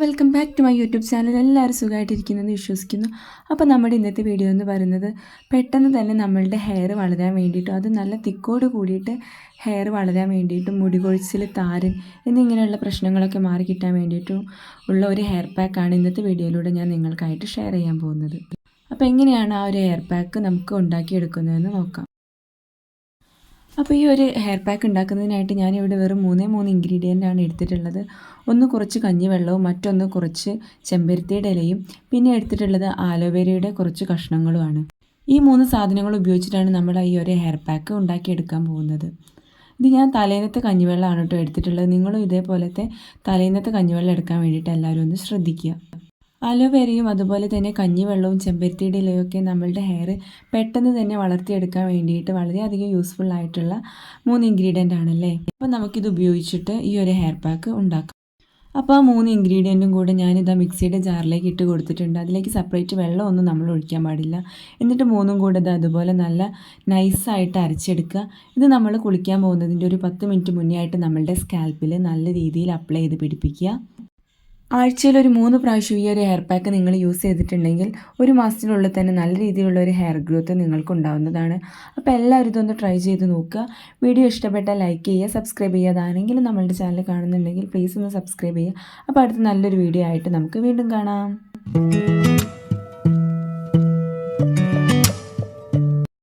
Welcome back to my YouTube channel. എല്ലാവരും സുഖമായിട്ടിരിക്കുന്നെന്ന് വിശ്വസിക്കുന്നു. അപ്പോൾ നമ്മുടെ ഇന്നത്തെ വീഡിയോ എന്ന് പറയുന്നത് പെട്ടെന്ന് തന്നെ നമ്മളുടെ ഹെയർ വളരാൻ വേണ്ടിയിട്ടും അത് നല്ല തിക്കോട് കൂടിയിട്ട് ഹെയർ വളരാൻ വേണ്ടിയിട്ടും മുടി കൊഴിച്ചിൽ, താരൻ എന്നിങ്ങനെയുള്ള പ്രശ്നങ്ങളൊക്കെ മാറി കിട്ടാൻ വേണ്ടിയിട്ടും ഉള്ള ഒരു ഹെയർ പാക്കാണ് ഇന്നത്തെ വീഡിയോയിലൂടെ ഞാൻ നിങ്ങൾക്കായിട്ട് ഷെയർ ചെയ്യാൻ പോകുന്നത്. അപ്പോൾ എങ്ങനെയാണ് ആ ഒരു ഹെയർ പാക്ക് നമുക്ക് ഉണ്ടാക്കിയെടുക്കുന്നതെന്ന് നോക്കാം. അപ്പോൾ ഈ ഒരു ഹെയർ പാക്ക് ഉണ്ടാക്കുന്നതിനായിട്ട് ഞാനിവിടെ വെറും മൂന്ന് ഇൻഗ്രീഡിയൻ്റാണ് എടുത്തിട്ടുള്ളത്. ഒന്ന് കുറച്ച് കഞ്ഞിവെള്ളവും, മറ്റൊന്ന് കുറച്ച് ചെമ്പരത്തിയുടെ ഇലയും, പിന്നെ എടുത്തിട്ടുള്ളത് ആലോവേരയുടെ കുറച്ച് കഷ്ണങ്ങളുമാണ്. ഈ 3 സാധനങ്ങൾ ഉപയോഗിച്ചിട്ടാണ് നമ്മൾ ഈ ഒരു ഹെയർ പാക്ക് ഉണ്ടാക്കിയെടുക്കാൻ പോകുന്നത്. ഇത് ഞാൻ തലേന്നത്തെ കഞ്ഞിവെള്ളമാണ് കേട്ടോ എടുത്തിട്ടുള്ളത്. നിങ്ങളും ഇതേപോലത്തെ തലേന്നത്തെ കഞ്ഞിവെള്ളം എടുക്കാൻ വേണ്ടിയിട്ട് എല്ലാവരും ഒന്ന് ശ്രദ്ധിക്കുക. അലോവേരയും അതുപോലെ തന്നെ കഞ്ഞിവെള്ളവും ചെമ്പരത്തിയുടെ ഇലയൊക്കെ നമ്മളുടെ ഹെയർ പെട്ടെന്ന് തന്നെ വളർത്തിയെടുക്കാൻ വേണ്ടിയിട്ട് വളരെയധികം യൂസ്ഫുൾ ആയിട്ടുള്ള 3 ഇൻഗ്രീഡിയൻ്റ് ആണല്ലേ. അപ്പോൾ നമുക്കിത് ഉപയോഗിച്ചിട്ട് ഈ ഒരു ഹെയർ പാക്ക് ഉണ്ടാക്കാം. അപ്പോൾ ആ 3 ഇൻഗ്രീഡിയൻറ്റും കൂടെ ഞാനിതാ മിക്സിയുടെ ജാറിലേക്ക് ഇട്ട് കൊടുത്തിട്ടുണ്ട്. അതിലേക്ക് സെപ്പറേറ്റ് വെള്ളമൊന്നും നമ്മൾ ഒഴിക്കാൻ പാടില്ല. എന്നിട്ട് 3ഉം കൂടെ ഇത് അതുപോലെ നല്ല നൈസായിട്ട് അരച്ചെടുക്കുക. ഇത് നമ്മൾ കുളിക്കാൻ പോകുന്നതിൻ്റെ ഒരു 10 മിനിറ്റ് മുന്നേ ആയിട്ട് നമ്മളുടെ സ്കാൽപ്പിൽ നല്ല രീതിയിൽ അപ്ലൈ ചെയ്ത് പിടിപ്പിക്കുക. ആഴ്ചയിൽ ഒരു 3 പ്രാവശ്യം ഈ ഒരു ഹെയർ പാക്ക് നിങ്ങൾ യൂസ് ചെയ്തിട്ടുണ്ടെങ്കിൽ 1 മാസത്തിനുള്ളിൽ തന്നെ നല്ല രീതിയിലുള്ള ഒരു ഹെയർ ഗ്രോത്ത് നിങ്ങൾക്ക് ഉണ്ടാവുന്നതാണ്. അപ്പോൾ എല്ലാവരും ഇതൊന്ന് ട്രൈ ചെയ്ത് നോക്കുക. വീഡിയോ ഇഷ്ടപ്പെട്ടാൽ ലൈക്ക് ചെയ്യുക, സബ്സ്ക്രൈബ് ചെയ്യുക. അതാണെങ്കിലും നമ്മളുടെ ചാനൽ കാണുന്നുണ്ടെങ്കിൽ പ്ലീസ് ഒന്ന് സബ്സ്ക്രൈബ് ചെയ്യുക. അപ്പോൾ അടുത്ത നല്ലൊരു വീഡിയോ ആയിട്ട് നമുക്ക് വീണ്ടും കാണാം.